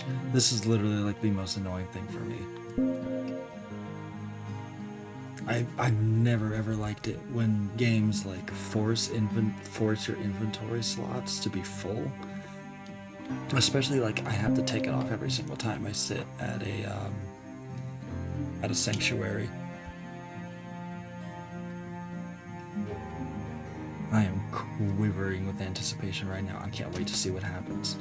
gosh, this is literally like the most annoying thing for me. I've never ever liked it when games like force your inventory slots to be full. Especially like I have to take it off every single time I sit at a sanctuary. I am quivering with anticipation right now. I can't wait to see what happens.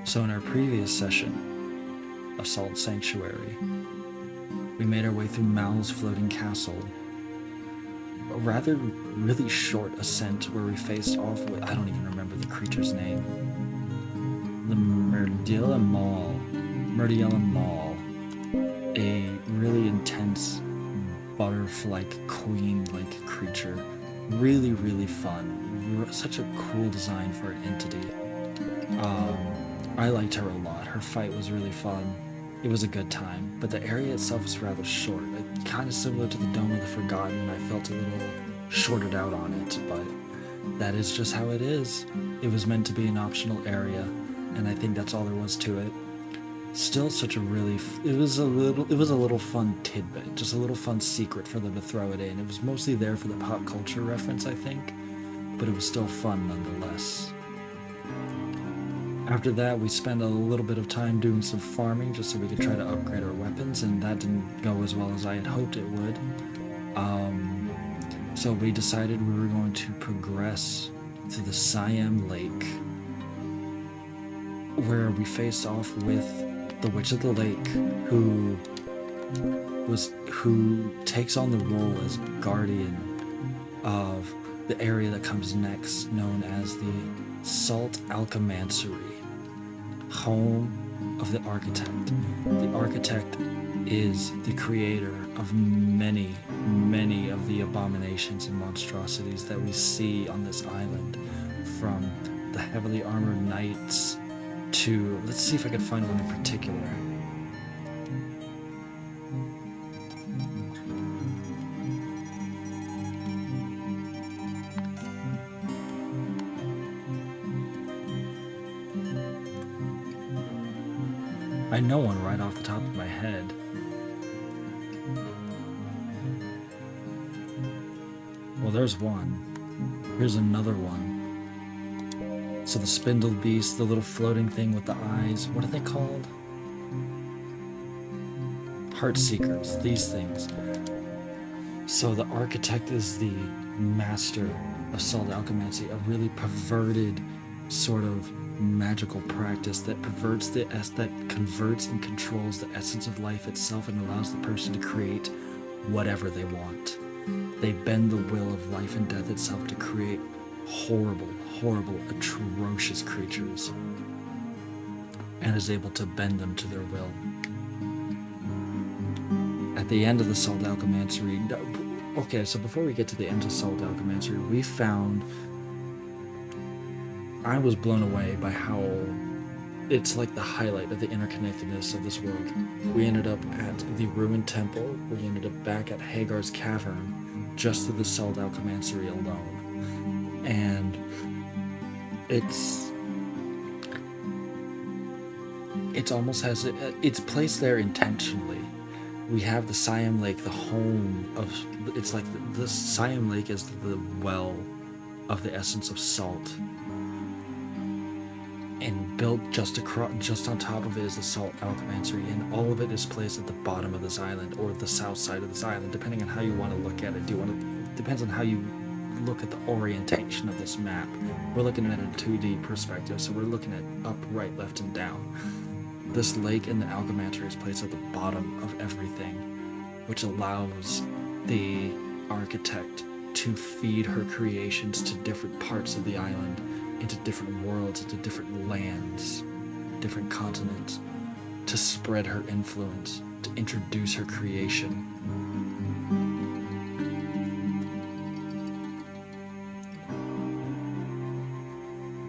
So in our previous session of Salt Sanctuary, we made our way through Mal's floating castle. A rather really short ascent where we faced off with, I don't even remember the creature's name. The Murdiella Maul. A really intense butterfly-like queen-like creature. Really, really fun. Such a cool design for an entity. I liked her a lot. Her fight was really fun. It was a good time, but the area itself was rather short. Kind of similar to the Dome of the Forgotten, and I felt a little shorted out on it, but that is just how it is. It was meant to be an optional area, and I think that's all there was to it. Still such a really, it was a little fun tidbit, just a little fun secret for them to throw it in. It was mostly there for the pop culture reference, I think, but it was still fun nonetheless. After that, we spent a little bit of time doing some farming just so we could try to upgrade our weapons, and that didn't go as well as I had hoped it would. So we decided we were going to progress to the Siam Lake, where we faced off with the Witch of the Lake, who takes on the role as guardian of the area that comes next, known as the Salt Alchemansary, home of the Architect. The Architect is the creator of many, many of the abominations and monstrosities that we see on this island, from the heavily armored knights to, let's see if I can find one in particular. I know one right off the top of my head. Well, there's one. Here's another one. So the spindle beast, the little floating thing with the eyes, what are they called? Heart seekers, these things. So the Architect is the master of salt alchemy, a really perverted sort of magical practice that converts and controls the essence of life itself and allows the person to create whatever they want. They bend the will of life and death itself to create horrible, horrible, atrocious creatures, and is able to bend them to their will. At the end of the Salt Alchemansary, okay, so before we get to the end of Salt Alchemansary, we found, I was blown away by how it's like the highlight of the interconnectedness of this world. We ended up at the ruined temple, we ended up back at Hagar's cavern, just through the Salt Alchemansary alone. And it's almost has it's placed there intentionally. We have the Siam Lake, the home of, it's like the Siam Lake is the well of the essence of salt, and built just on top of it is the Salt Alchemansary, and all of it is placed at the bottom of this island, or the south side of this island, depending on how you want to look at it. Depends on how you look at the orientation of this map. We're looking at a 2D perspective, so we're looking at up, right, left, and down. This lake in the Alchemansary is placed at the bottom of everything, which allows the Architect to feed her creations to different parts of the island, into different worlds, into different lands, different continents, to spread her influence, to introduce her creation.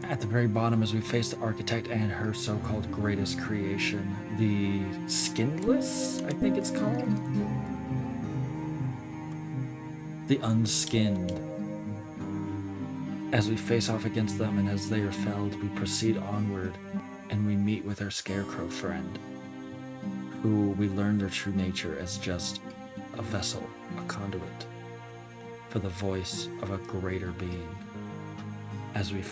At the very bottom, as we face the Architect and her so-called greatest creation, the Skinless, I think it's called? The Unskinned. As we face off against them and as they are felled, we proceed onward and we meet with our scarecrow friend, who we learn their true nature as just a vessel, a conduit, for the voice of a greater being. As we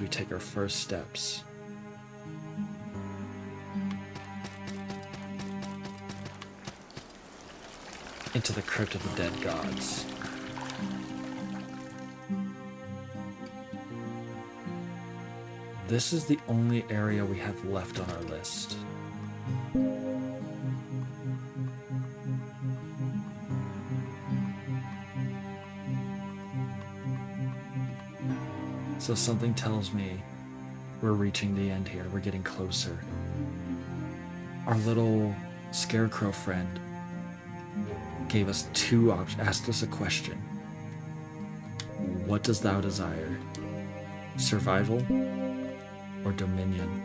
take our first steps into the crypt of the dead gods. This is the only area we have left on our list. So something tells me we're reaching the end here. We're getting closer. Our little scarecrow friend gave us two options, asked us a question. What does thou desire? Survival or dominion?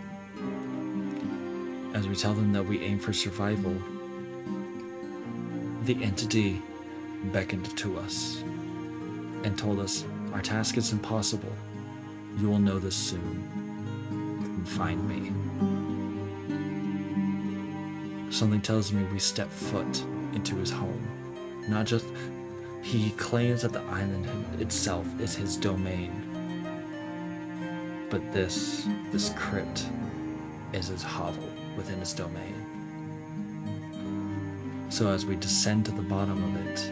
As we tell them that we aim for survival, the entity beckoned to us and told us, our task is impossible. You will know this soon. Come find me. Something tells me we step foot into his home. Not just, he claims that the island itself is his domain, but this crypt is his hovel within his domain. So as we descend to the bottom of it,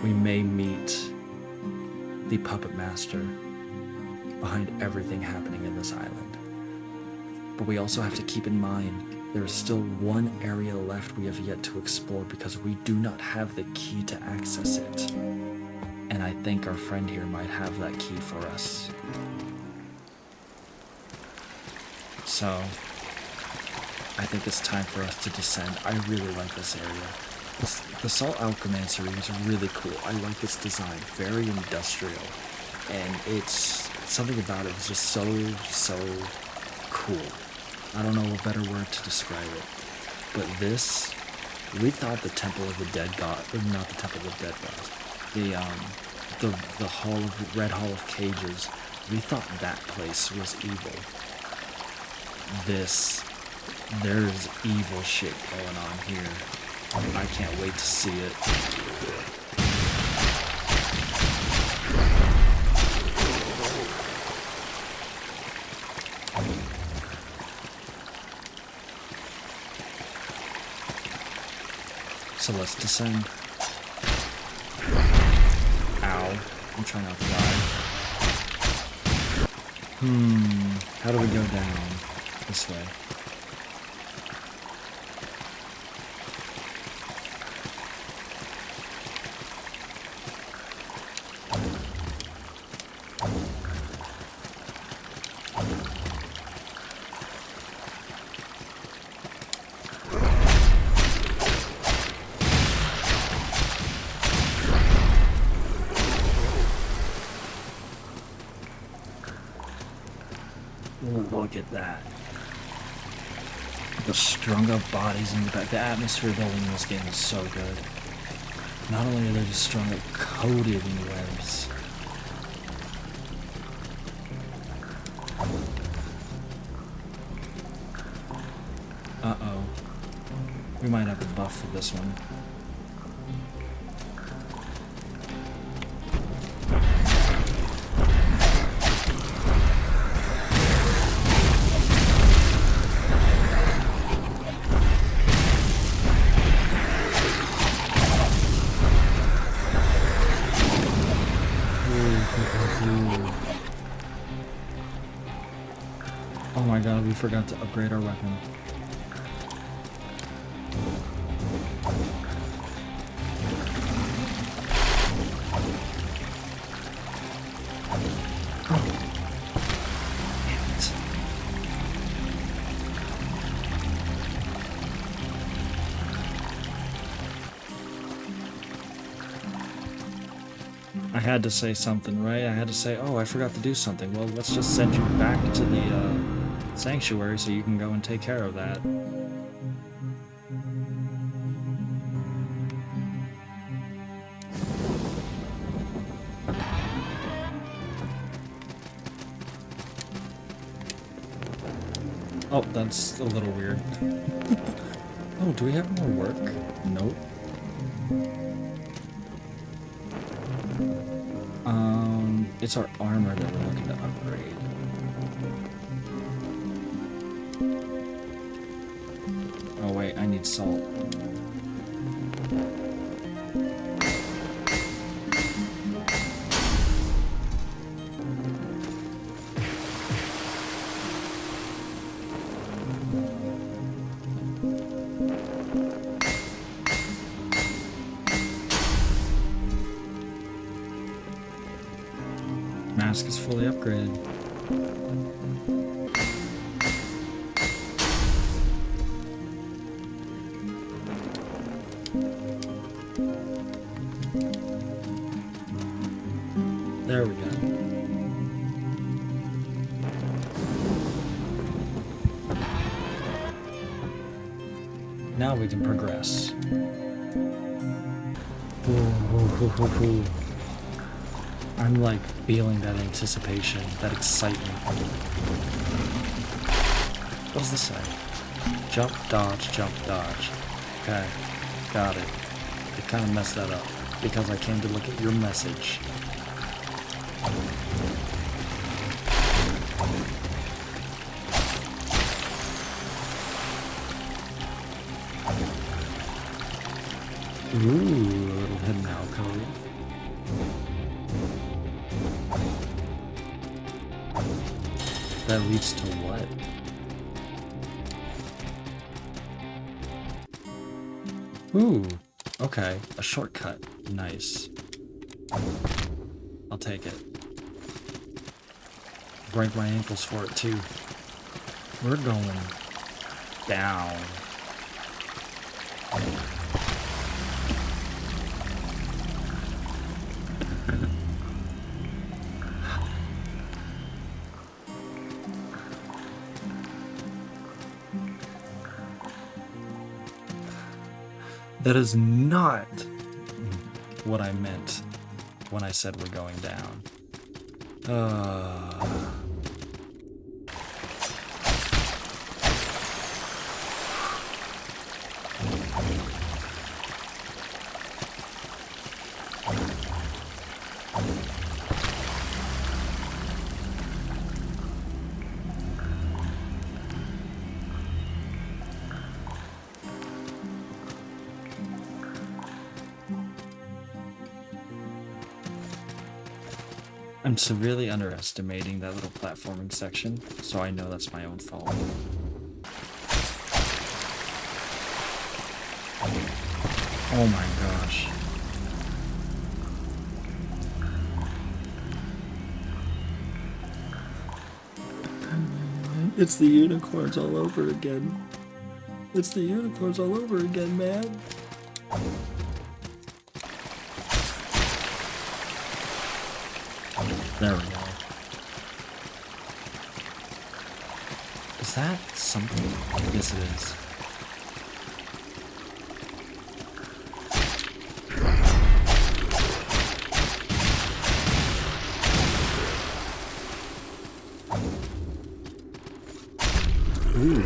we may meet the puppet master behind everything happening in this island. But we also have to keep in mind there is still one area left we have yet to explore because we do not have the key to access it. And I think our friend here might have that key for us. So, I think it's time for us to descend. I really like this area. The Salt Alchemastery was really cool. I like its design, very industrial. And it's something about it was just so cool. I don't know a better word to describe it. But this, we thought the Temple of the Dead God, or not the Temple of the Dead Gods, the Hall of Red Hall of Cages, we thought that place was evil. There's evil shit going on here. I can't wait to see it. So let's descend. Ow. I'm trying not to die. How do we go down? This way. Look at that. The strung up bodies in the back. The atmosphere building in this game is so good. Not only are they just strung up, coated in webs. Uh-oh. We might have a buff for this one. Oh my god, we forgot to upgrade our weapon. I had to say something, right? I had to say, oh, I forgot to do something. Well, let's just send you back to the sanctuary so you can go and take care of that. Oh, that's a little weird. Oh, do we have more work? Nope. It's our armor that we're looking to upgrade. Oh wait, I need salt. Mask is fully upgraded. There we go. Now we can progress. Ooh. I'm like feeling that anticipation, that excitement. What does this say? Jump, dodge, jump, dodge. Okay, got it. I kind of messed that up because I came to look at your message. Ooh, a little hidden alcove. That leads to what? Ooh, okay, a shortcut. Nice. I'll take it. Break my ankles for it too. We're going down. That is not what I meant when I said we're going down. I'm severely underestimating that little platforming section, so I know that's my own fault. Oh my gosh. It's the unicorns all over again. It's the unicorns all over again, man. There we go. Is that something? Yes, it is. Ooh.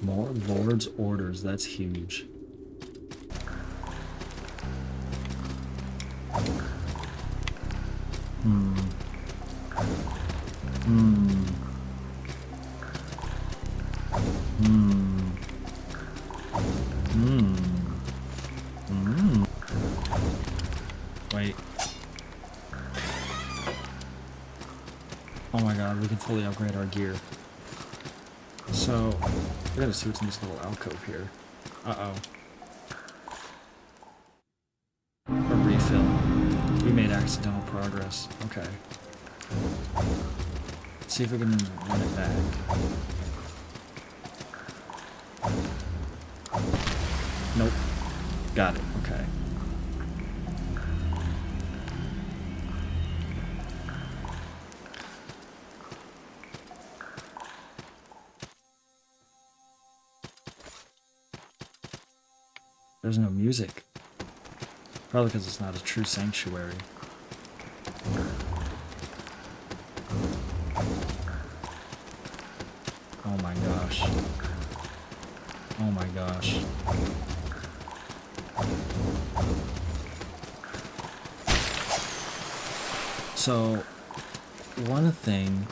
More Lord's orders, that's huge. Wait. Oh my god, we can fully upgrade our gear. So, we gotta see what's in this little alcove here. Uh-oh. A refill. We made accidental progress. Okay. Let's see if we can run it back. Nope. Got it. Okay. There's no music. Probably because it's not a true sanctuary. Oh my gosh. Oh my gosh. So, one thing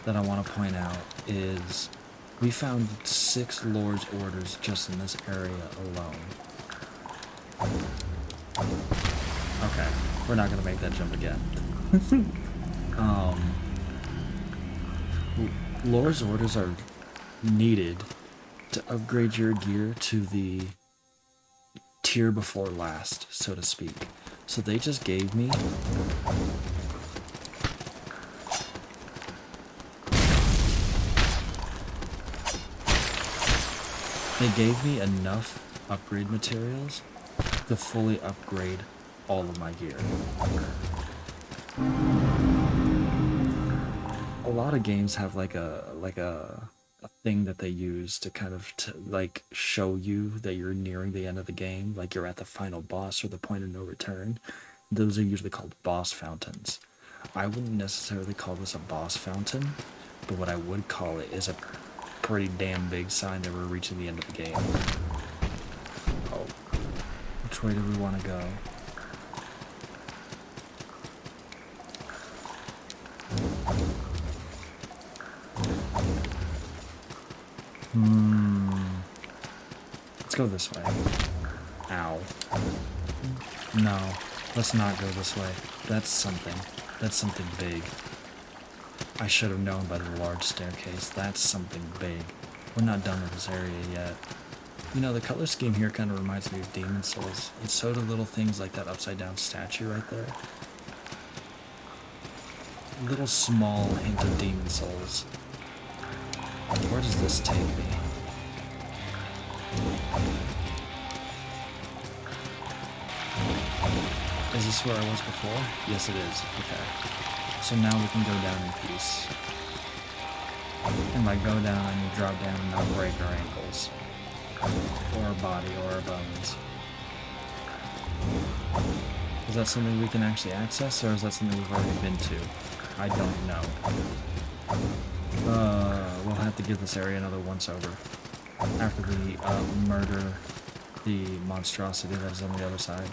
that I want to point out is we found 6 Lord's Orders just in this area alone. Okay, we're not going to make that jump again. Lord's Orders are needed to upgrade your gear to the tier before last, so to speak. So they just gave me enough upgrade materials to fully upgrade all of my gear. A lot of games have like a thing that they use to kind of like show you that you're nearing the end of the game, like you're at the final boss or the point of no return. Those are usually called boss fountains. I wouldn't necessarily call this a boss fountain, but what I would call it is a pretty damn big sign that we're reaching the end of the game. Oh, which way do we want to go? Let's go this way. Ow. No, let's not go this way. That's something. That's something big. I should have known by the large staircase. That's something big. We're not done with this area yet. You know, the color scheme here kind of reminds me of Demon Souls. And so do little things like that upside down statue right there. Little small hint of Demon Souls. Where does this take me? Is this where I was before? Yes, it is. Okay. So now we can go down in peace. And by go down, I mean drop down and not break our ankles. Or our body, or our bones. Is that something we can actually access, or is that something we've already been to? I don't know. We'll have to give this area another once over. After we murder the monstrosity that is on the other side.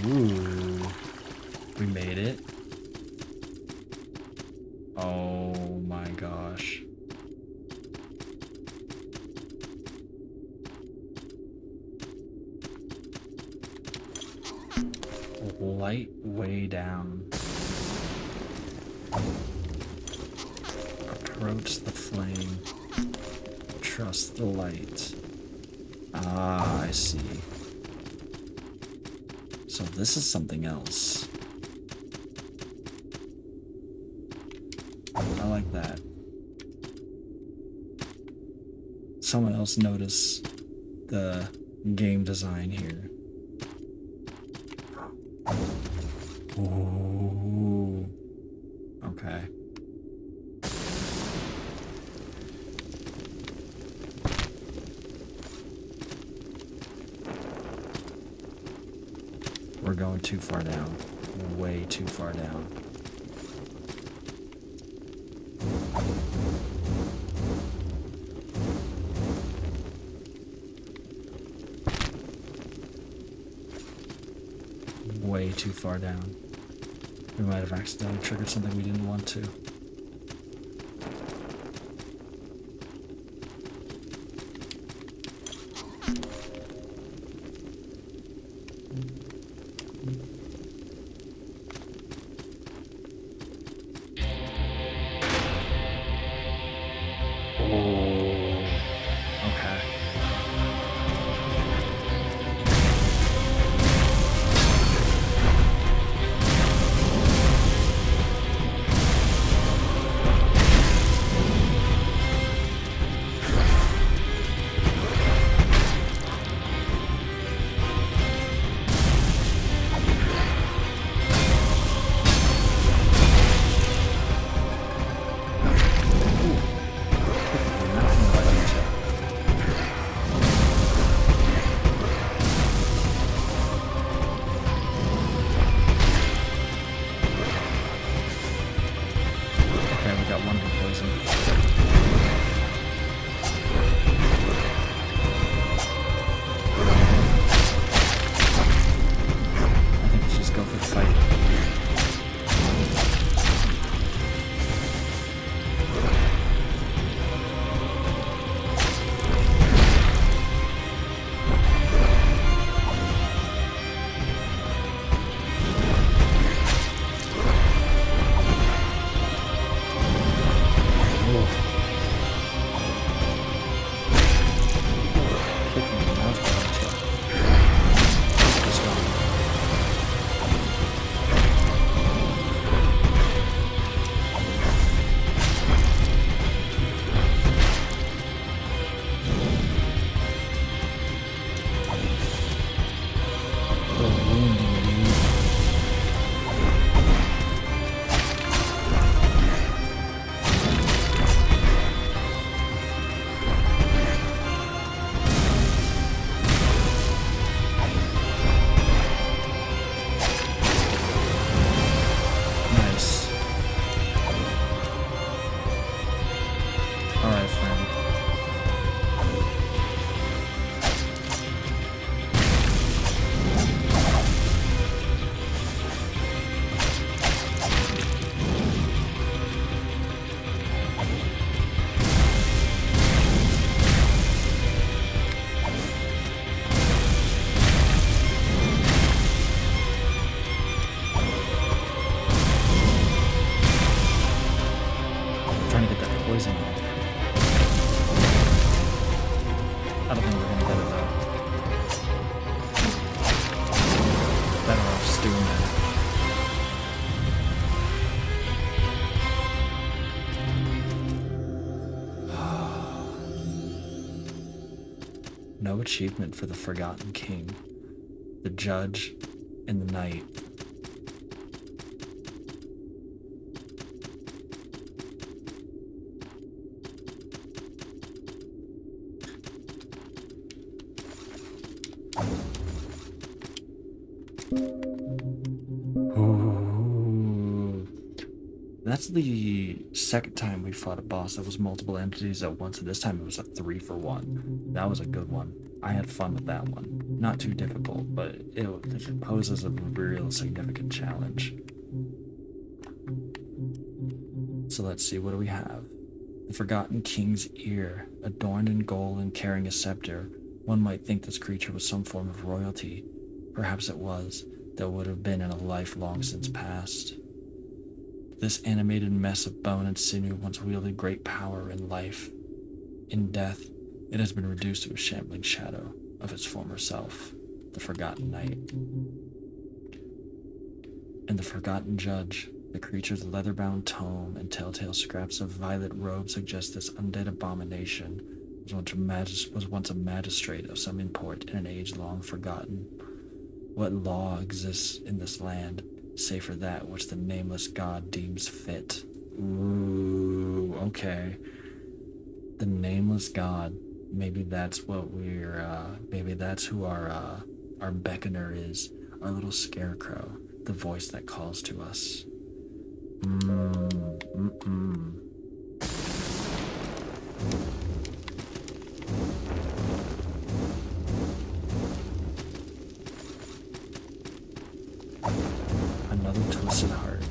Ooh, we made it. Oh my gosh. Light way down. Approach the flame. Trust the light. Ah, I see. So this is something else. I like that. Someone else notice the game design here. Ooh. Okay. We're going too far down. Way too far down. Way too far down. We might have accidentally triggered something we didn't want to. no achievement for the Forgotten King, the Judge, and the Knight. Ooh. That's the second time we fought a boss that was multiple entities at once, and this time it was a 3-for-1. That was a good one. I had fun with that one. Not too difficult, but it poses a real significant challenge. So let's see, what do we have? The Forgotten King's ear, adorned in gold and carrying a scepter. One might think this creature was some form of royalty. Perhaps it was, that would have been in a life long since past. This animated mess of bone and sinew once wielded great power in life. In death, it has been reduced to a shambling shadow of its former self, the Forgotten Knight. And the Forgotten Judge, the creature's leather-bound tome and telltale scraps of violet robe suggest this undead abomination was once a magistrate of some import in an age long forgotten. What law exists in this land, save for that which the nameless god deems fit? Ooh, okay. The nameless god. Maybe that's what maybe that's who our beckoner is. Our little scarecrow. The voice that calls to us. Another twisted heart.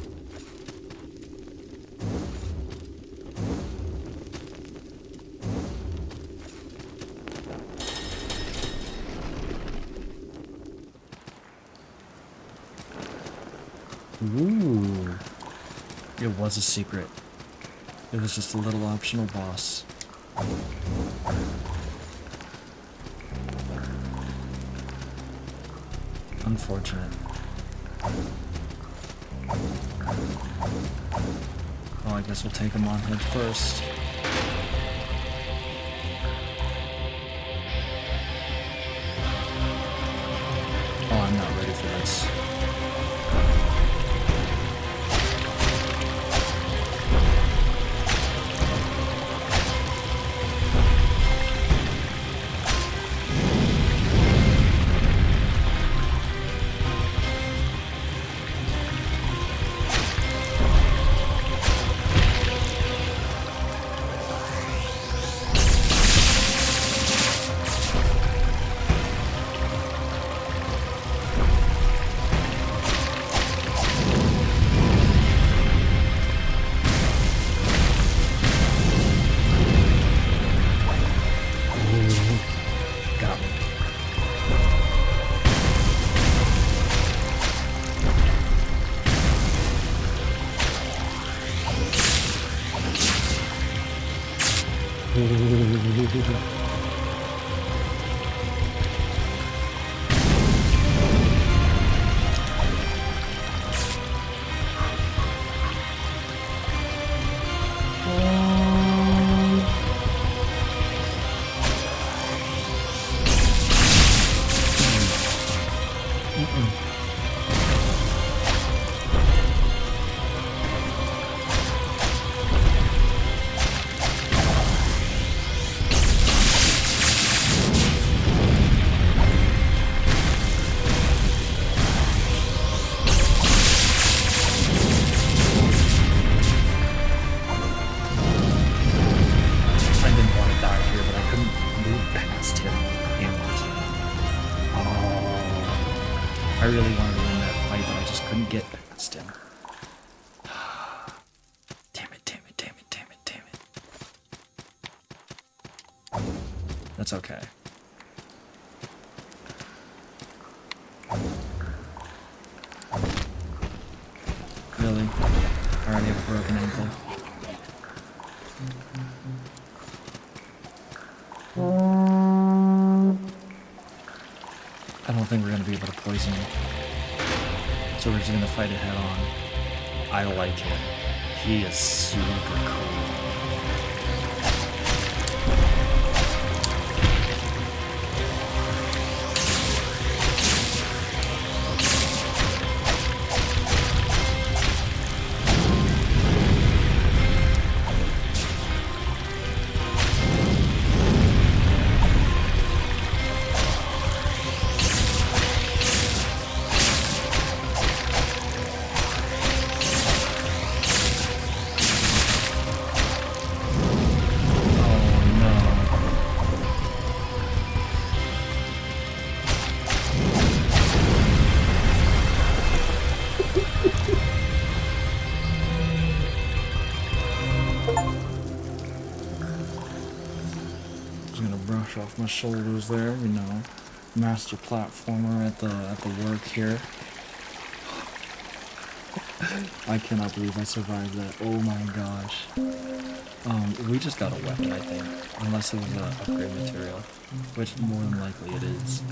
Ooh. It was a secret. It was just a little optional boss. Unfortunate. Oh, I guess we'll take him on head first. Oh, I'm not ready for this. I really wanted to win that fight, but I just couldn't get past him. Damn it, damn it, damn it, damn it, damn it. That's okay. Really? I already have a broken ankle. I don't think we're going to be able to poison him. So we're just going to fight it head on. I like him. He is super cool. off my shoulders there, you know. Master platformer at the work here. I cannot believe I survived that. Oh my gosh. We just got a weapon, I think. Unless it was a upgrade material. Which more than likely it is.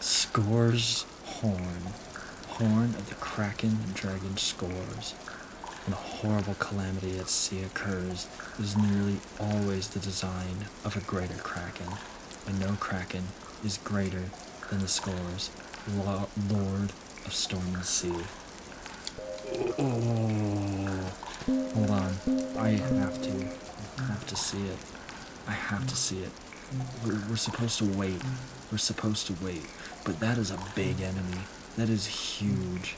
Scores horn. Horn of the Kraken and Dragon scores. When a horrible calamity at sea occurs, it is nearly always the design of a greater Kraken, and no Kraken is greater than the scores, Lord of Storm and Sea. Oh, hold on, I have to see it. I have to see it. We're supposed to wait. We're supposed to wait, but that is a big enemy. That is huge.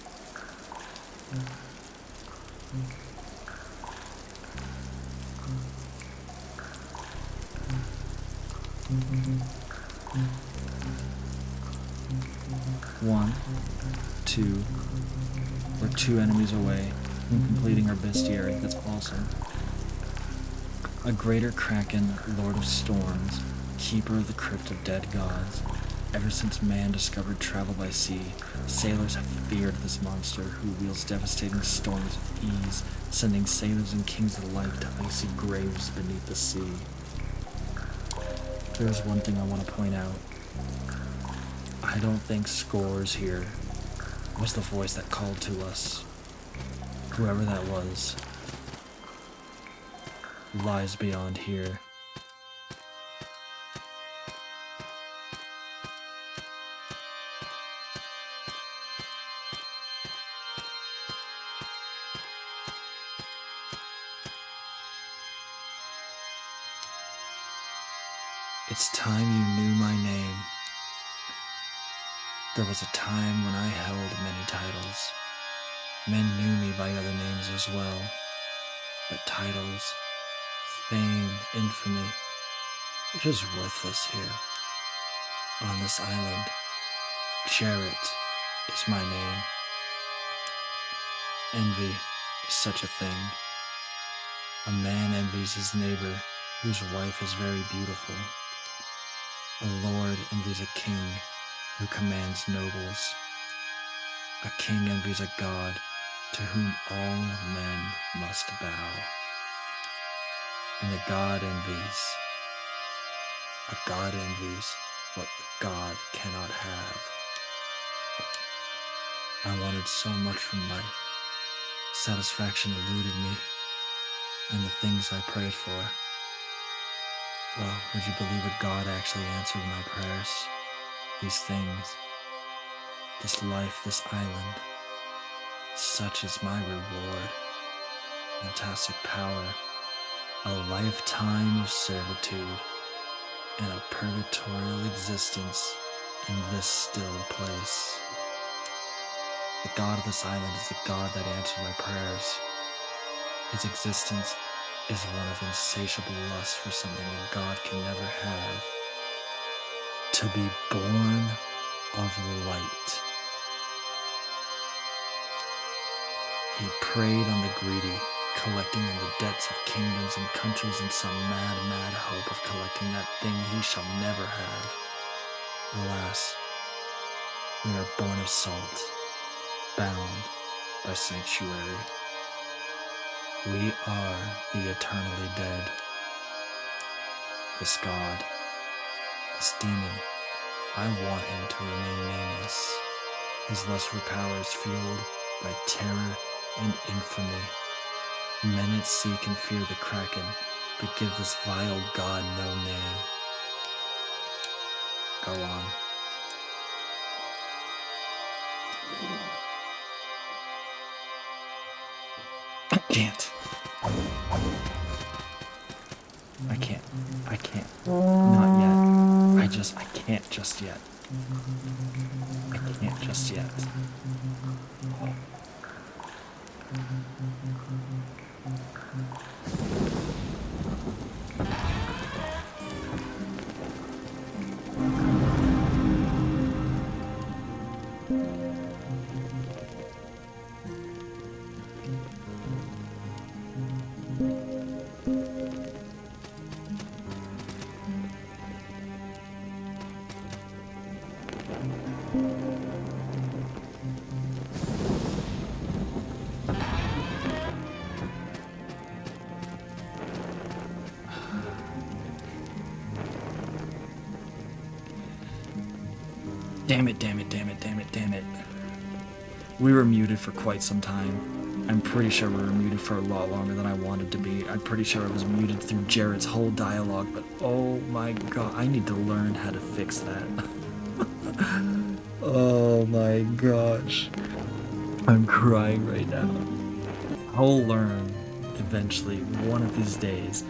One, two, we're 2 enemies away from completing our bestiary. That's awesome. A greater Kraken, Lord of Storms, keeper of the crypt of dead gods. Ever since man discovered travel by sea, sailors have feared this monster who wields devastating storms with ease, sending sailors and kings alike to icy graves beneath the sea. There's one thing I want to point out. I don't think Scores here was the voice that called to us. Whoever that was lies beyond here. It's time you knew my name. There was a time when I held many titles. Men knew me by other names as well. But titles, fame, infamy, it is worthless here. On this island, Jarrett is my name. Envy is such a thing. A man envies his neighbor whose wife is very beautiful. A lord envies a king who commands nobles. A king envies a god to whom all men must bow. And a god envies what a god cannot have. I wanted so much from life. Satisfaction eluded me, and the things I prayed for. Well, would you believe a god actually answered my prayers? These things, this life, this island, such is my reward. Fantastic power, a lifetime of servitude, and a purgatorial existence in this still place. The god of this island is the god that answered my prayers. His existence is one of insatiable lust for something a god can never have. To be born of light. He preyed on the greedy, collecting on the debts of kingdoms and countries in some mad hope of collecting that thing he shall never have. Alas, we are born of salt, bound by sanctuary. We are the eternally dead. This god, this demon, I want him to remain nameless. His lust for power is fueled by terror and infamy. Men at sea can fear the Kraken, but give this vile god no name. Go on. Can't. I can't. Not yet. I can't just yet. I can't just yet. Damn it, damn it, damn it, damn it, damn it. We were muted for quite some time. I'm pretty sure we were muted for a lot longer than I wanted to be. I'm pretty sure I was muted through Jarrett's whole dialogue, but oh my god, I need to learn how to fix that. Oh my gosh. I'm crying right now. I'll learn eventually, one of these days,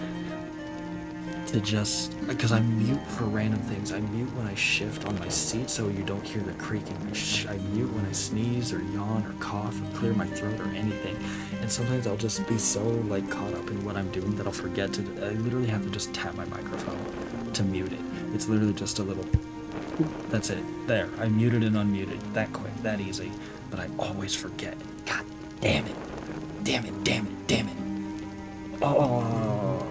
to just, because I mute for random things. I mute when I shift on my seat so you don't hear the creaking. I mute when I sneeze or yawn or cough or clear my throat or anything. And sometimes I'll just be so like caught up in what I'm doing that I'll forget to, I literally have to just tap my microphone to mute it. It's literally just a little, that's it. There, I muted and unmuted. That quick, that easy. But I always forget. God damn it. Damn it, damn it, damn it. Oh,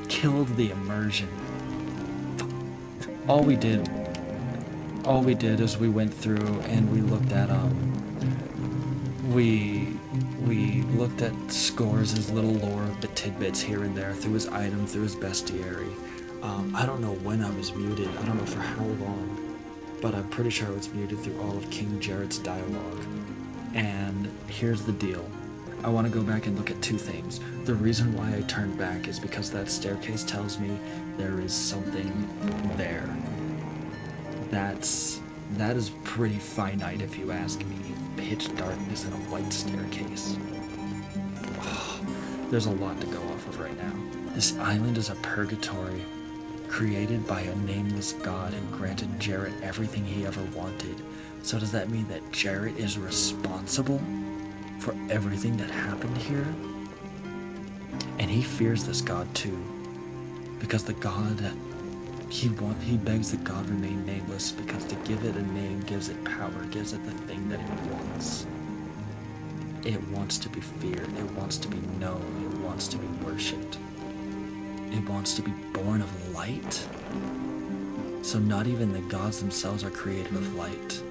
killed the immersion. All we did is we went through and we looked at we looked at scores, his little lore, the tidbits here and there, through his item, through his bestiary. I don't know when I was muted, I don't know for how long, but I'm pretty sure I was muted through all of King Jarrett's dialogue. And here's the deal. I want to go back and look at two things. The reason why I turned back is because that staircase tells me there is something there. That is pretty finite if you ask me. Pitch darkness and a white staircase. Oh, there's a lot to go off of right now. This island is a purgatory created by a nameless god who granted Jarrett everything he ever wanted. So does that mean that Jarrett is responsible for everything that happened here? And he fears this god too, because the god, he begs that God remain nameless, because to give it a name gives it power, gives it the thing that it wants. It wants to be feared, it wants to be known, it wants to be worshipped. It wants to be born of light. So not even the gods themselves are created of light.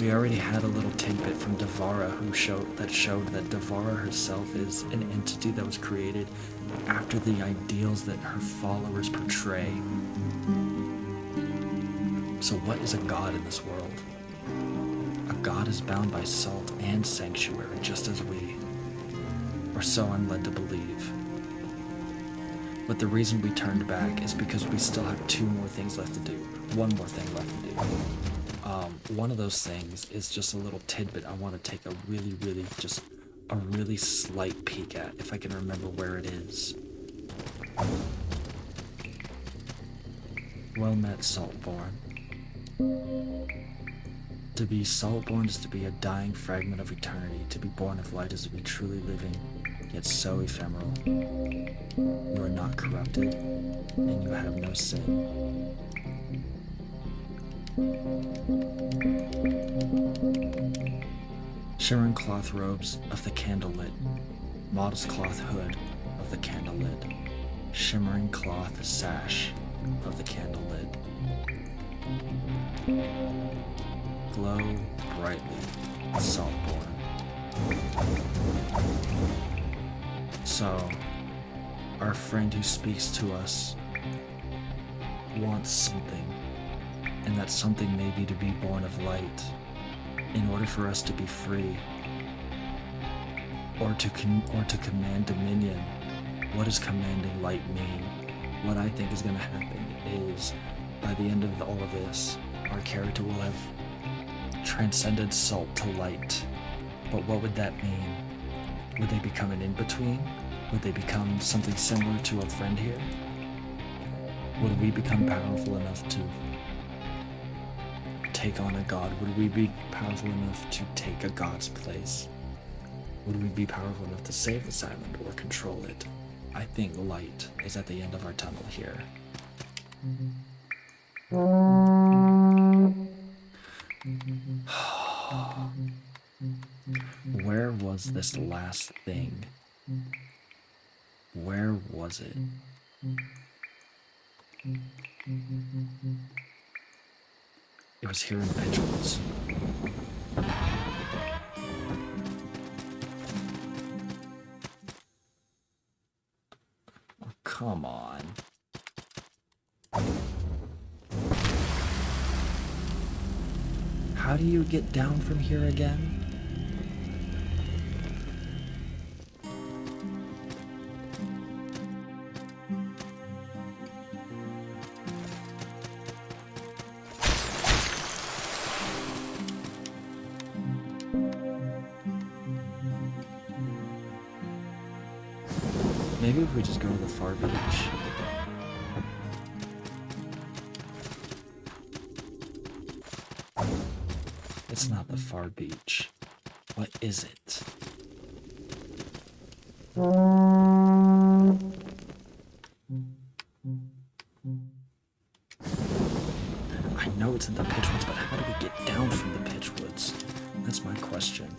We already had a little tidbit from Devara that showed that Devara herself is an entity that was created after the ideals that her followers portray. So what is a god in this world? A god is bound by salt and sanctuary, just as we, or so I'm led to believe. But the reason we turned back is because we still have two more things left to do. One more thing left to do. One of those things is just a little tidbit I want to take a really slight peek at, if I can remember where it is. Well met, Saltborn. To be Saltborn is to be a dying fragment of eternity. To be born of light is to be truly living, yet so ephemeral. You are not corrupted, and you have no sin. Shimmering cloth robes of the candlelit, modest cloth hood of the candlelit, shimmering cloth sash of the candlelit. Glow brightly, Saltborn. So, our friend who speaks to us wants something, and that something may be to be born of light, in order for us to be free, or to command dominion. What does commanding light mean? What I think is going to happen is, by the end of all of this, our character will have transcended salt to light. But what would that mean? Would they become an in-between? Would they become something similar to a friend here? Would we become powerful enough to take on a god? Would we be powerful enough to take a god's place? Would we be powerful enough to save this island or control it? I think light is at the end of our tunnel here. Where was this last thing? Where was it? It was here in Pitchwoods. Oh, come on. How do you get down from here again? Maybe if we just go to the far beach. It's not the far beach. What is it? I know it's in the Pitchwoods, but how do we get down from the Pitchwoods? That's my question.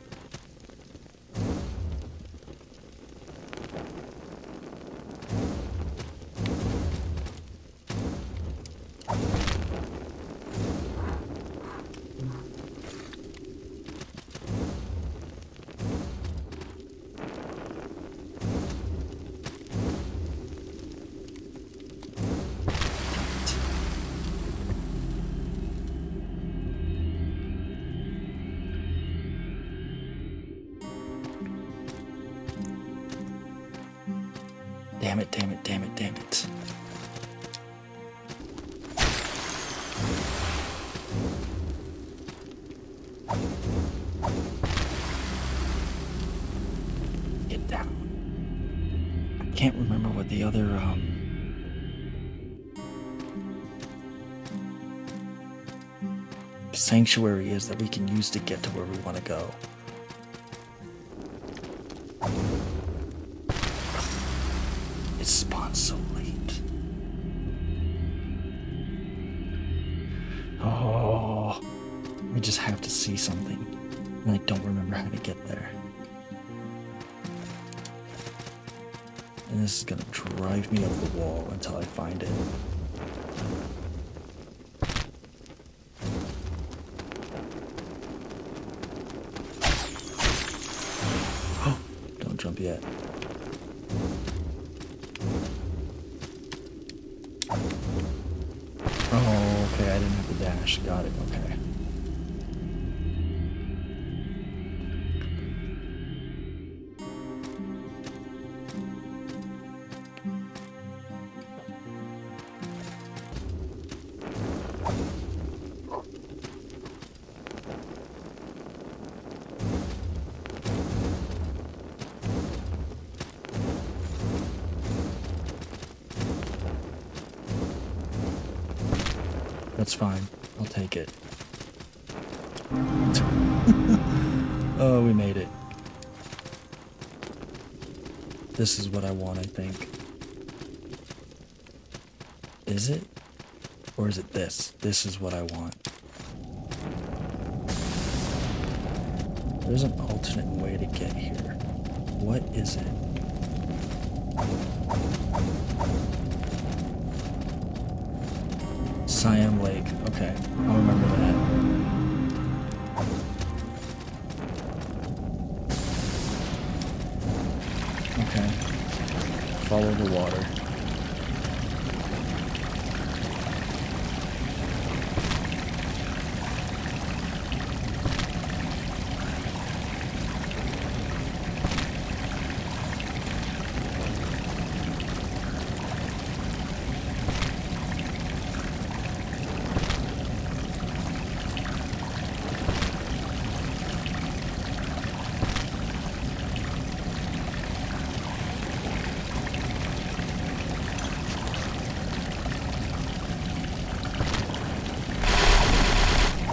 Damn it, damn it, damn it, damn it. Get down. I can't remember what the other, sanctuary is that we can use to get to where we want to go. It spawns so late. Oh, we just have to see something, and I don't remember how to get there. And this is gonna drive me up the wall until I find it. Oh, don't jump yet. Oh, okay, I didn't have to dash. Got it, okay. That's fine. I'll take it. Oh, we made it. This is what I want, I think. Is it? Or is it this? This is what I want. There's an alternate way to get here. What is it? Siam Lake. Okay, I'll remember that. Okay. Follow the water.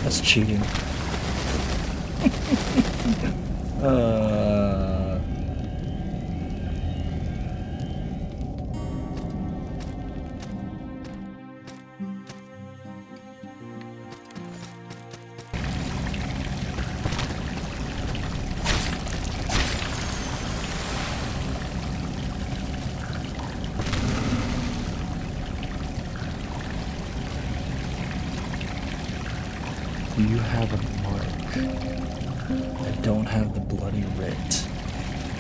That's cheating. Do you have a mark? I don't have the bloody writ.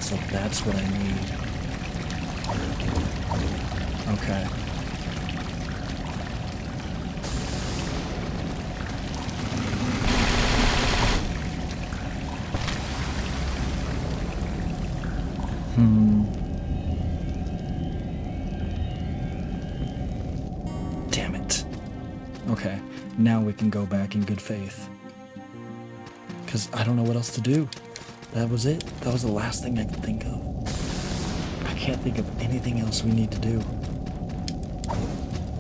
So that's what I need. Okay. Damn it. Okay, now we can go back in good faith. Because I don't know what else to do. That was it. That was the last thing I could think of. I can't think of anything else we need to do.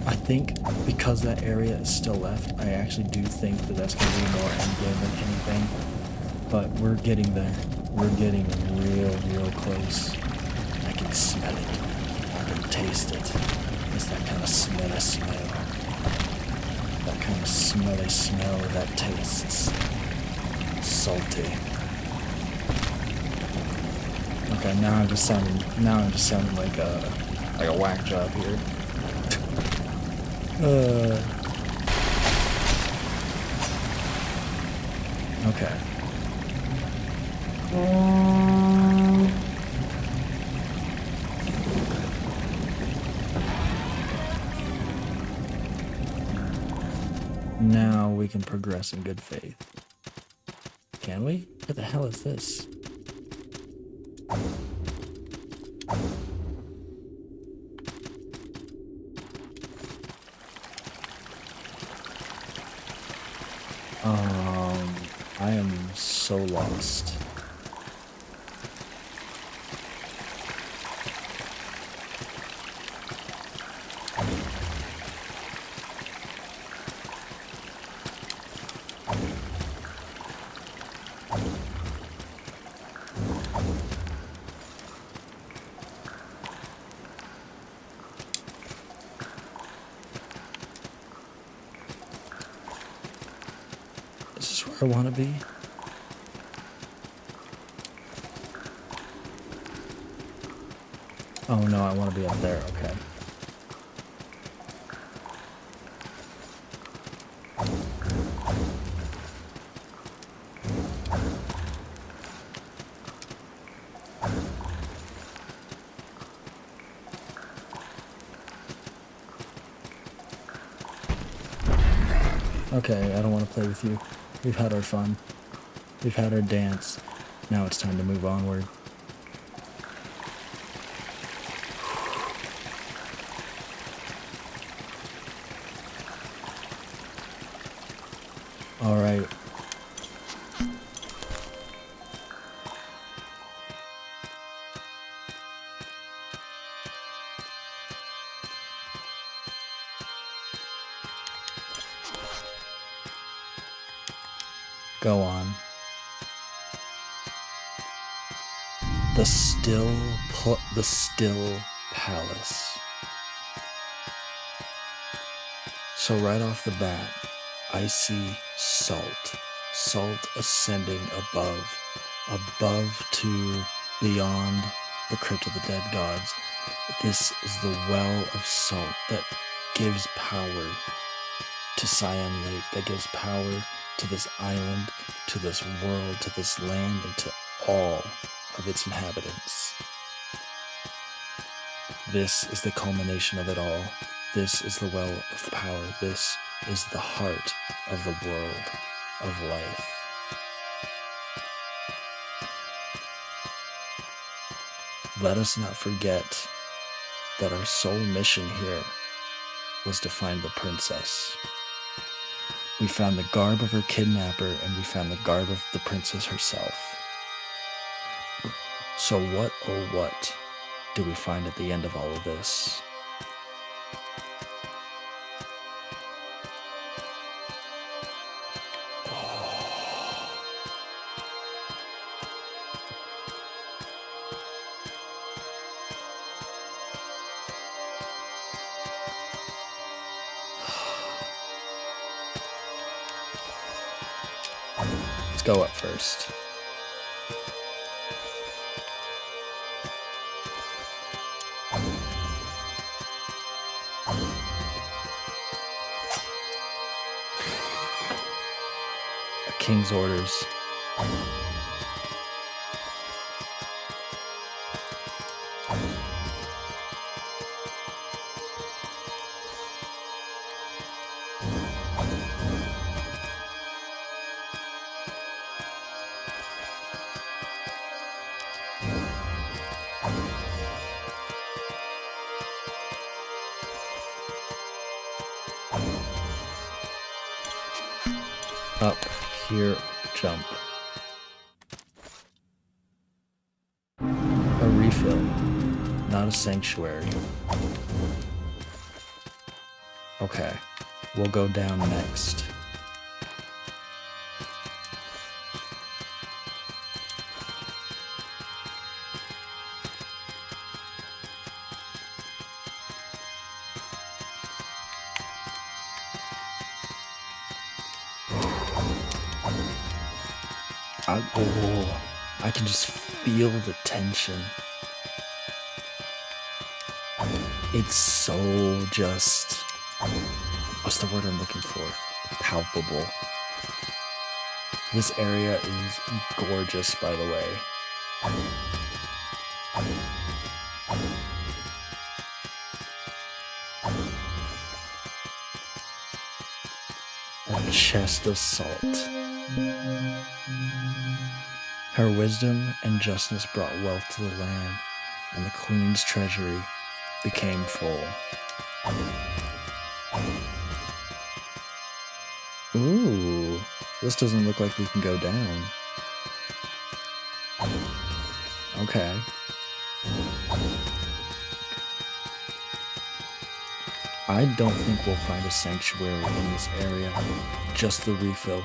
I think because that area is still left, I actually do think that that's going to be more endgame than anything. But we're getting there. We're getting real close. I can smell it. I can taste it. It's that kind of smelly smell. That kind of smelly smell that tastes salty. Okay, now I'm just sounding like a whack job here. Okay. Now we can progress in good faith. Can we? What the hell is this? I am so lost. Is this where I want to be? Oh no, I want to be up there, okay. Okay, I don't want to play with you. We've had our fun. We've had our dance. Now it's time to move onward. All right. Go on. The still palace. So right off the bat, I see salt. Salt ascending above to beyond the crypt of the dead gods. This is the well of salt that gives power to Cyan Lake, that gives power to this island, to this world, to this land, and to all of its inhabitants. This is the culmination of it all. This is the well of power. This is the heart of the world of life. Let us not forget that our sole mission here was to find the princess. We found the garb of her kidnapper, and we found the garb of the princess herself. So what, oh what, do we find at the end of all of this? Let's go up first. King's orders. Up, here, jump. A refill, not a sanctuary. Okay, we'll go down next. I can just feel the tension. It's so just, what's the word I'm looking for? Palpable. This area is gorgeous, by the way. A chest of salt. Her wisdom and justice brought wealth to the land, and the queen's treasury became full. Ooh, this doesn't look like we can go down. Okay. I don't think we'll find a sanctuary in this area, just the refill.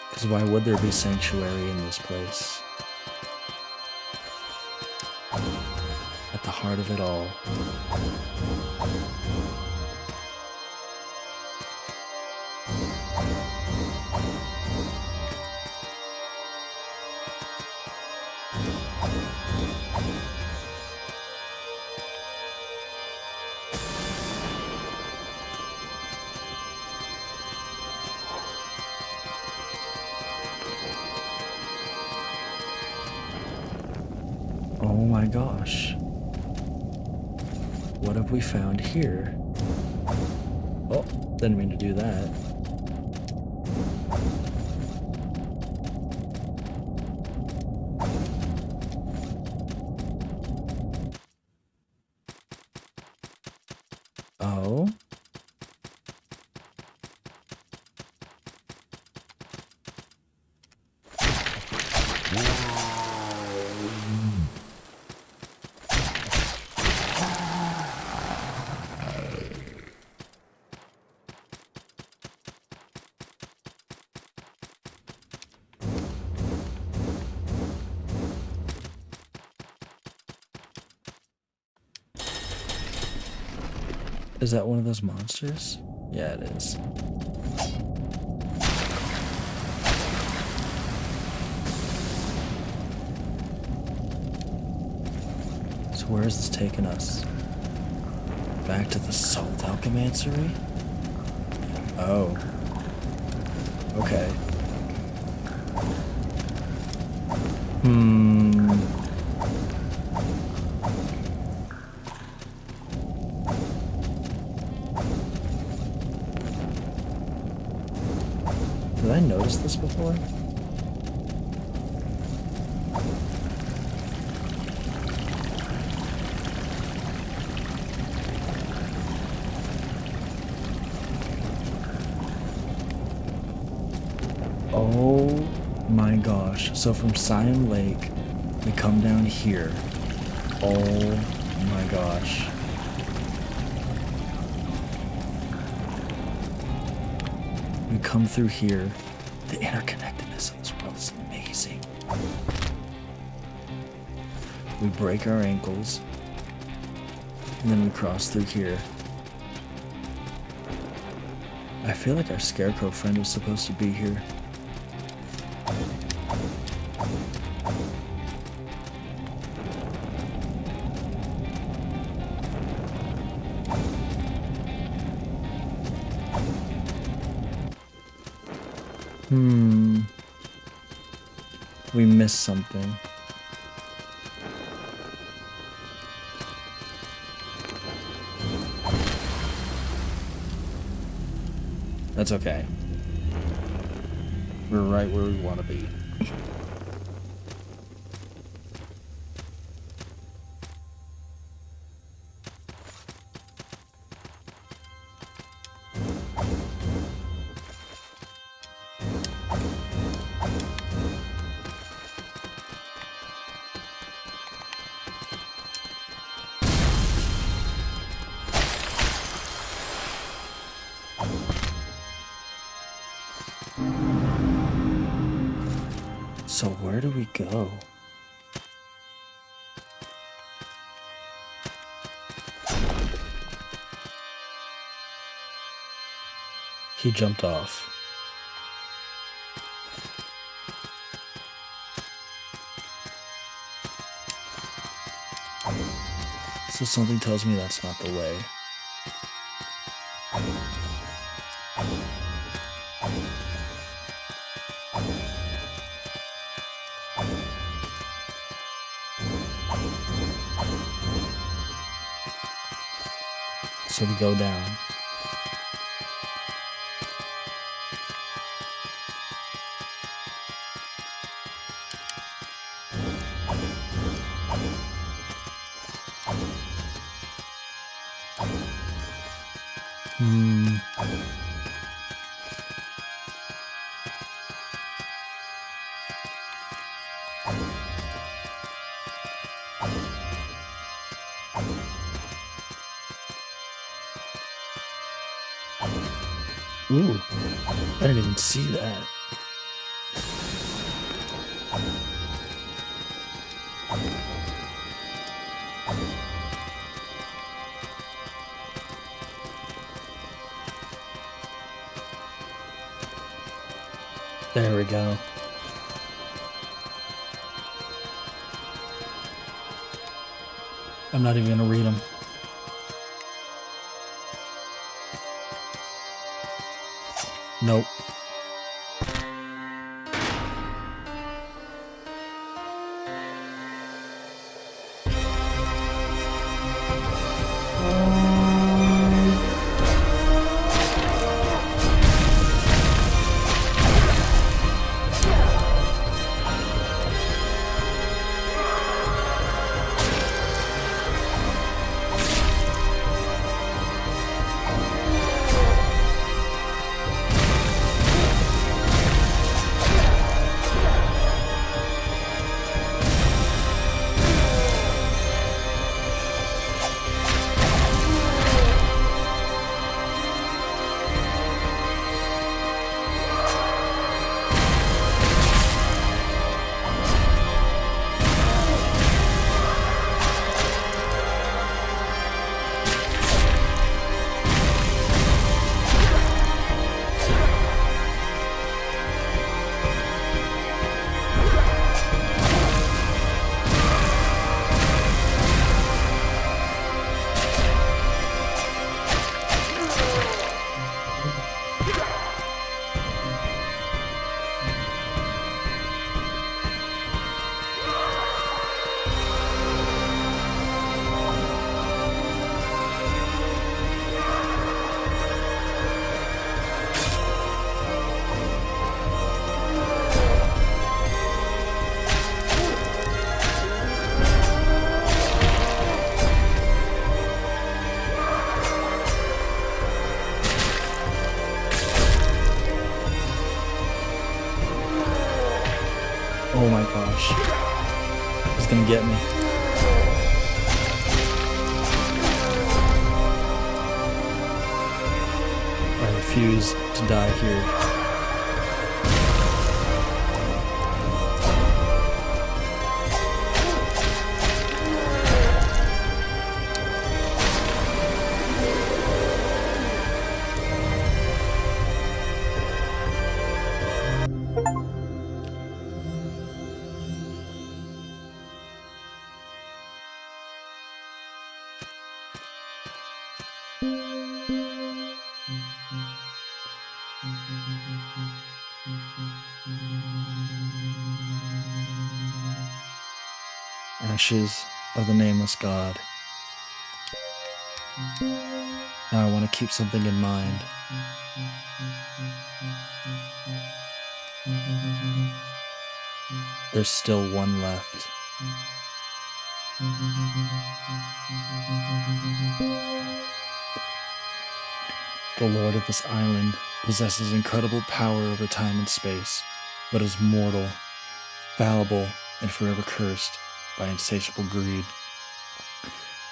Because why would there be sanctuary in this place? At the heart of it all. Oh my gosh. What have we found here? Oh, didn't mean to do that. Oh? Is that one of those monsters? Yeah, it is. So where is this taking us? Back to the Salt Alchemanciery? Oh. Okay. Did I notice this before? Oh my gosh. So from Siam Lake, we come down here. Oh my gosh. We come through here. The interconnectedness of this world is amazing. We break our ankles, and then we cross through here. I feel like our scarecrow friend was supposed to be here. We missed something. That's okay. We're right where we want to be. So where do we go? He jumped off. So something tells me that's not the way. So we go down. Ooh, I didn't even see that. There we go. I'm not even gonna read them. Nope. Oh my gosh. It's gonna get me. I refuse to die here. ashes of the nameless god. Now I want to keep something in mind. There's still one left. The lord of this island possesses incredible power over time and space, but is mortal, fallible, and forever cursed by insatiable greed.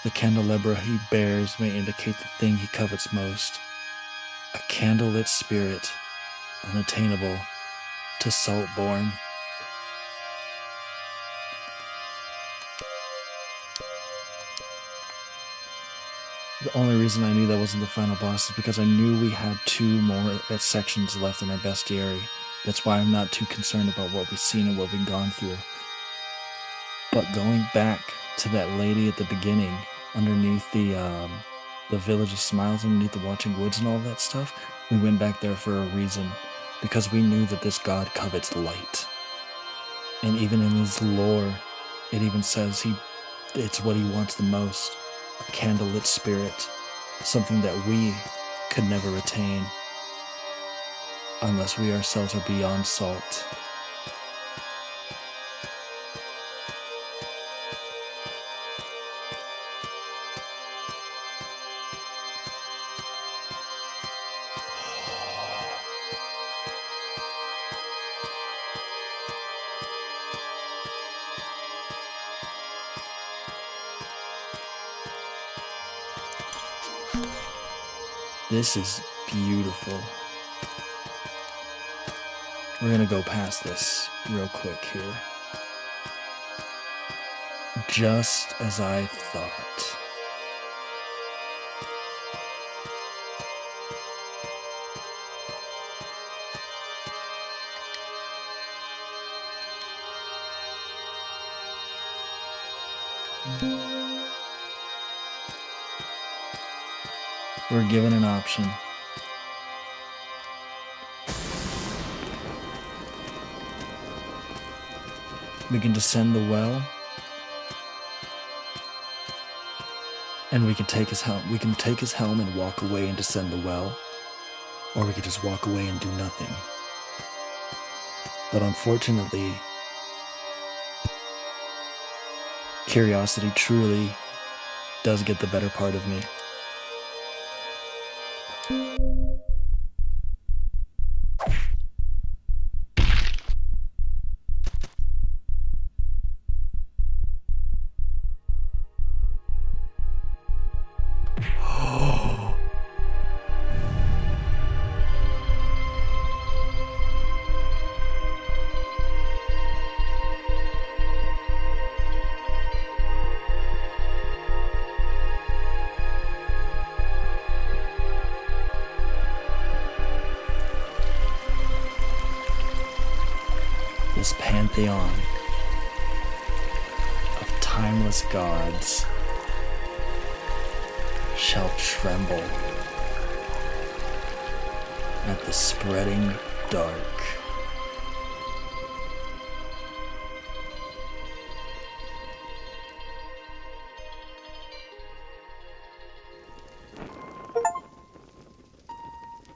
The candelabra he bears may indicate the thing he covets most, a candlelit spirit, unattainable to Saltborn. The only reason I knew that wasn't the final boss is because I knew we had 2 more sections left in our bestiary. That's why I'm not too concerned about what we've seen and what we've gone through. But going back to that lady at the beginning, underneath the Village of Smiles, underneath the Watching Woods and all that stuff, we went back there for a reason, because we knew that this god covets light. And even in his lore, it even says it's what he wants the most. A candlelit spirit, something that we could never attain unless we ourselves are beyond salt. This is beautiful. We're gonna go past this real quick here. Just as I thought. We're given an option. We can descend the well, and we can take his helm. We can take his helm and walk away and descend the well, or we could just walk away and do nothing. But unfortunately, curiosity truly does get the better part of me. This pantheon of timeless gods shall tremble at the spreading dark.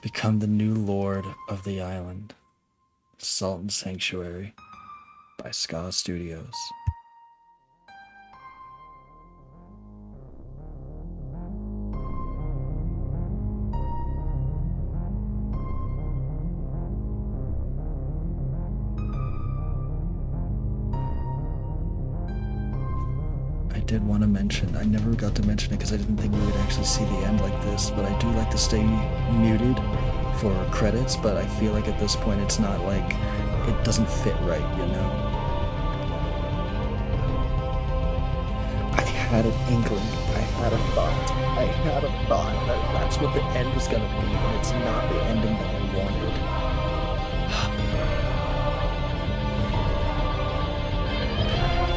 Become the new lord of the island. Sultan Sanctuary by Ska Studios. I did want to mention, I never got to mention it because I didn't think we would actually see the end like this, but I do like to stay muted for credits, but I feel like at this point it's not like, it doesn't fit right, you know? I had an inkling, I had a thought that that's what the end was gonna be, and it's not the ending that I wanted.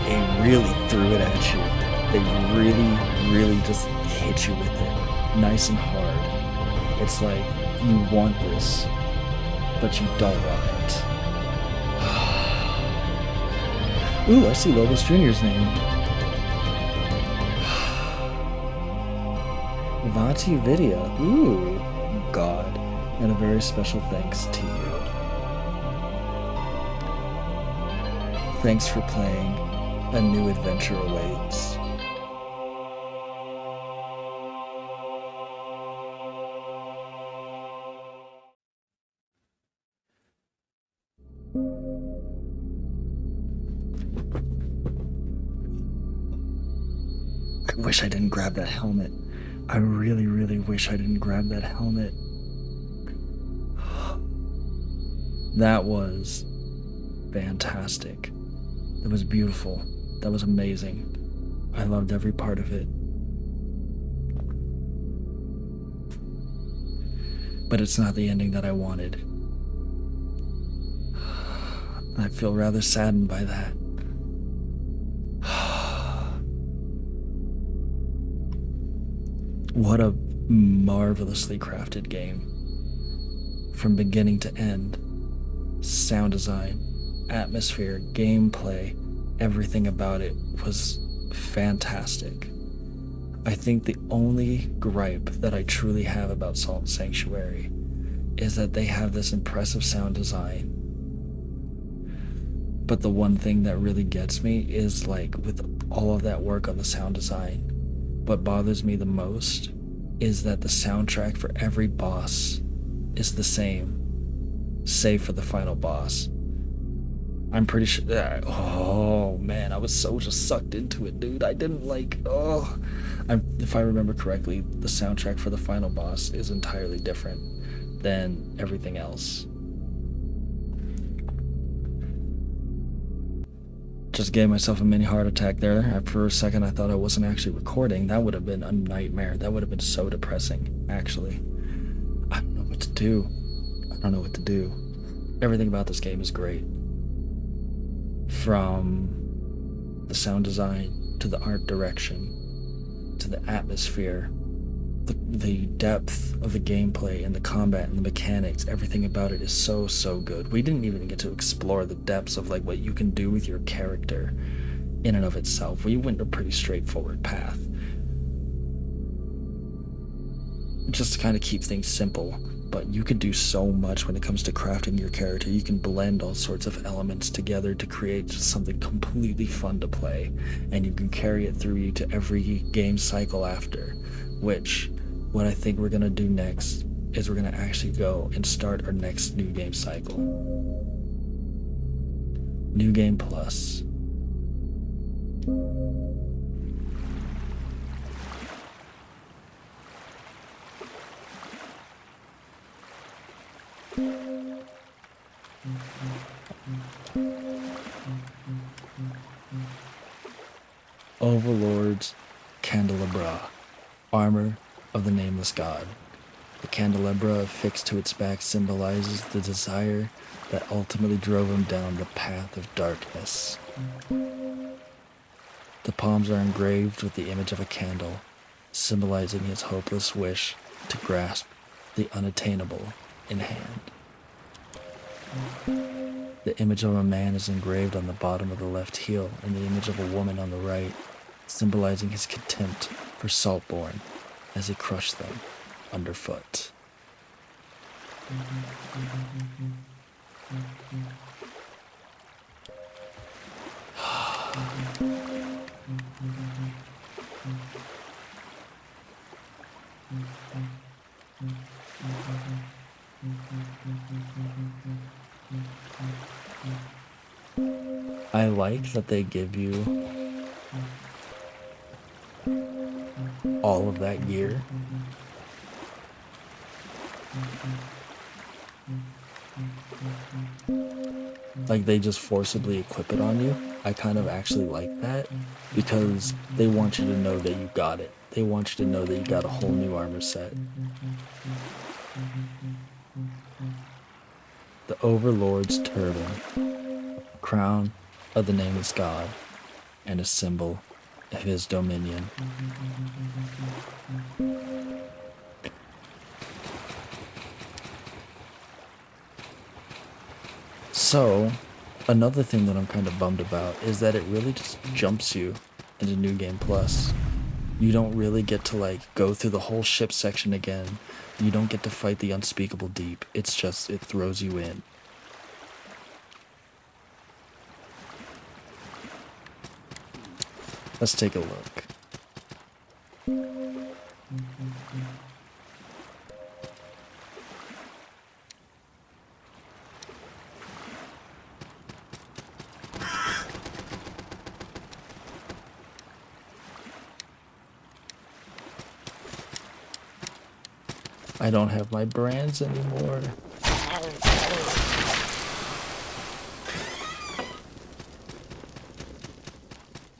They really threw it at you. They really just hit you with it, nice and hard. It's like, you want this, but you don't want it. Ooh, I see Lobos Jr.'s name. Vati Vidya. Ooh, God. And a very special thanks to you. Thanks for playing. A new adventure awaits. I wish I didn't grab that helmet. I really, really wish I didn't grab that helmet. That was fantastic. That was beautiful. That was amazing. I loved every part of it. But it's not the ending that I wanted. I feel rather saddened by that. What a marvelously crafted game. From beginning to end. Sound design, atmosphere, gameplay, everything about it was fantastic. I think the only gripe that I truly have about Salt Sanctuary is that they have this impressive sound design. But the one thing that really gets me is, like, with all of that work on the sound design, what bothers me the most is that the soundtrack for every boss is the same, save for the final boss. I'm pretty sure that, oh man, I was so just sucked into it, dude. I didn't like, if I remember correctly, the soundtrack for the final boss is entirely different than everything else. Just gave myself a mini heart attack there. For a second I thought I wasn't actually recording. That would have been a nightmare. That would have been so depressing, actually. I don't know what to do. I don't know what to do. Everything about this game is great. From the sound design, to the art direction, to the atmosphere, the depth of the gameplay and the combat and the mechanics, everything about it is so, so good. We didn't even get to explore the depths of like what you can do with your character in and of itself. We went a pretty straightforward path. Just to kind of keep things simple, but you can do so much when it comes to crafting your character. You can blend all sorts of elements together to create just something completely fun to play, and you can carry it through you to every game cycle after, which what I think we're going to do next is we're going to actually go and start our next new game cycle. New Game Plus. Overlord's Candelabra, armor of the nameless god. The candelabra affixed to its back symbolizes the desire that ultimately drove him down the path of darkness. The palms are engraved with the image of a candle, symbolizing his hopeless wish to grasp the unattainable in hand. The image of a man is engraved on the bottom of the left heel, and the image of a woman on the right, symbolizing his contempt for Saltborn as he crushed them underfoot. I like that they give you all of that gear. Like, they just forcibly equip it on you. I kind of actually like that because they want you to know that you got it. They want you to know that you got a whole new armor set. The Overlord's turban, crown of the nameless god, and a symbol of his dominion. So, another thing that I'm kind of bummed about is that it really just jumps you into New Game Plus. You don't really get to like go through the whole ship section again. You don't get to fight the unspeakable deep. It's just, it throws you in. Let's take a look. I don't have my brands anymore.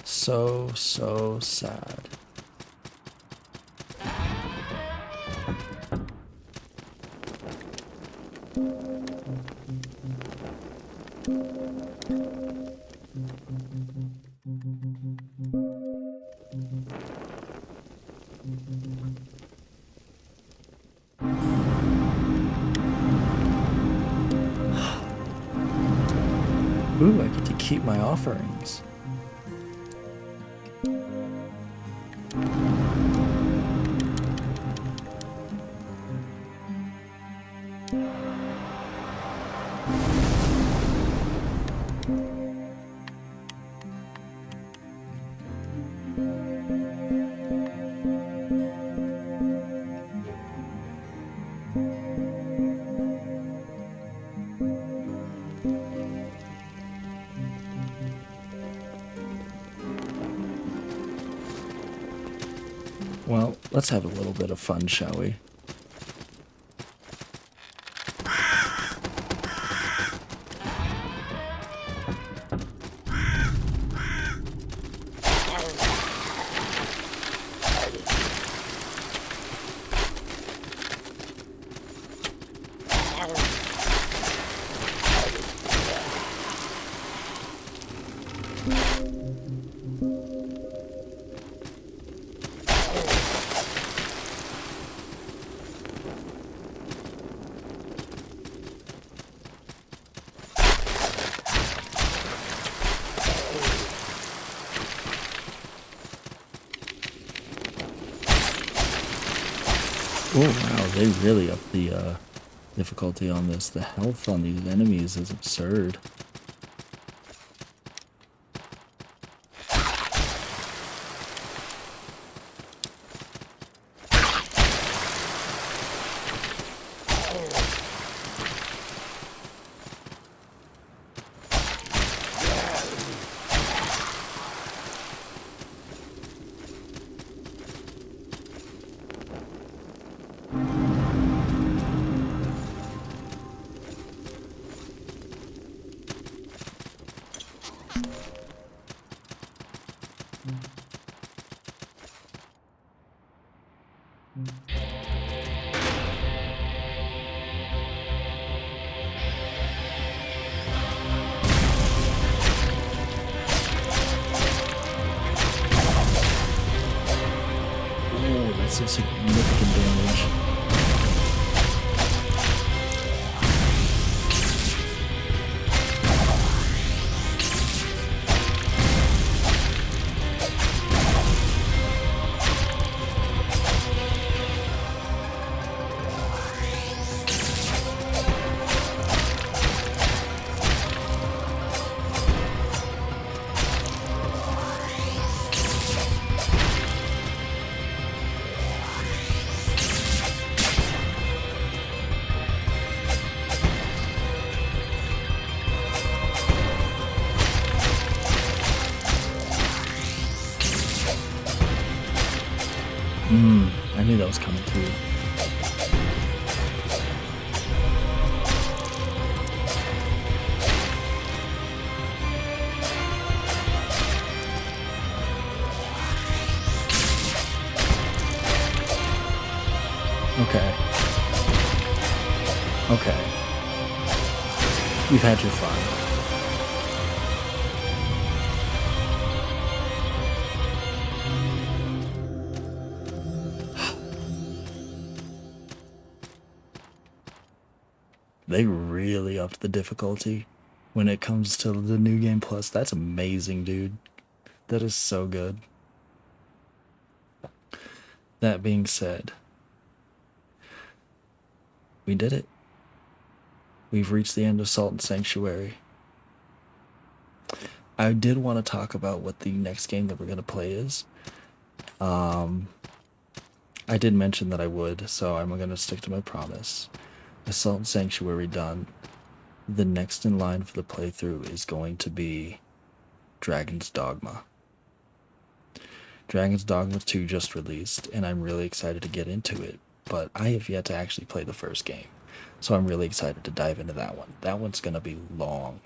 So sad. Ooh, I get to keep my offerings. Well, let's have a little bit of fun, shall we? Oh wow, they really upped the difficulty on this. The health on these enemies is absurd. Oh, that's some significant damage. I knew that was coming too. Okay. Okay. You've had your fun. They really upped the difficulty when it comes to the New Game Plus. That's amazing, dude. That is so good. that being said, we did it. We've reached the end of Salt and Sanctuary. I did want to talk about what the next game that we're going to play is. I did mention that I would, so I'm going to stick to my promise. With Salt and Sanctuary done, the next in line for the playthrough is going to be Dragon's Dogma. Dragon's Dogma 2 just released, and I'm really excited to get into it, but I have yet to actually play the first game, so I'm really excited to dive into that one. That one's going to be long.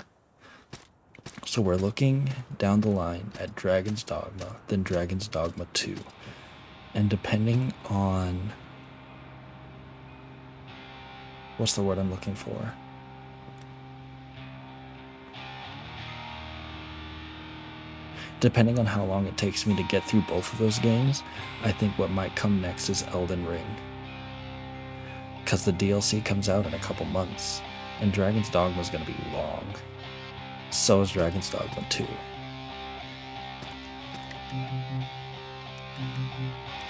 So we're looking down the line at Dragon's Dogma, then Dragon's Dogma 2. And depending on... what's the word I'm looking for? Depending on how long it takes me to get through both of those games, I think what might come next is Elden Ring. Because the DLC comes out in a couple months, and Dragon's Dogma is going to be long. So is Dragon's Dogma 2.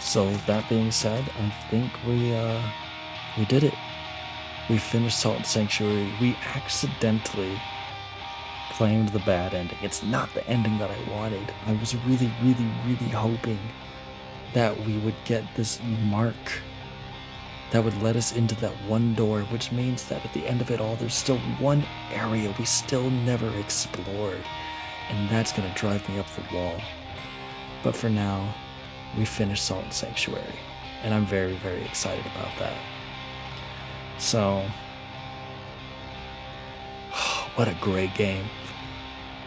So that being said, I think we did it. We finished Salt and Sanctuary. We accidentally claimed the bad ending. It's not the ending that I wanted. I was really, really, really hoping that we would get this mark that would let us into that one door, which means that at the end of it all, there's still one area we still never explored, and that's gonna drive me up the wall. But for now, we finished Salt and Sanctuary, and I'm very, very excited about that. So, what a great game.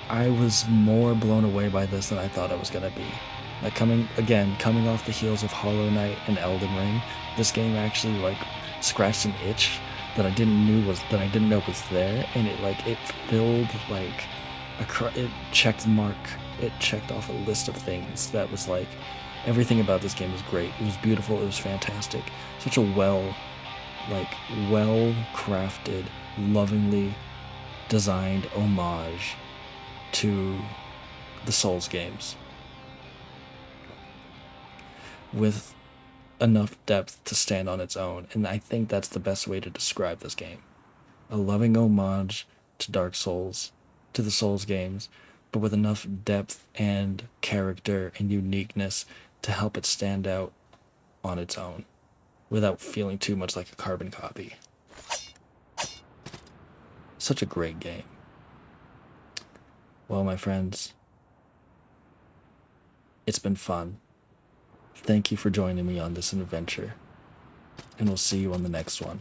I was more blown away by this than I thought I was gonna be. Like coming off the heels of Hollow Knight and Elden Ring, this game actually like scratched an itch that I didn't know was there, and it filled like it checked mark. It checked off a list of things that was like everything about this game was great. It was beautiful. It was fantastic. Such a well crafted, lovingly designed homage to the Souls games, with enough depth to stand on its own, and I think that's the best way to describe this game. A loving homage to Dark Souls, to the Souls games, but with enough depth and character and uniqueness to help it stand out on its own, without feeling too much like a carbon copy. Such a great game. Well, my friends, it's been fun. Thank you for joining me on this adventure, and we'll see you on the next one.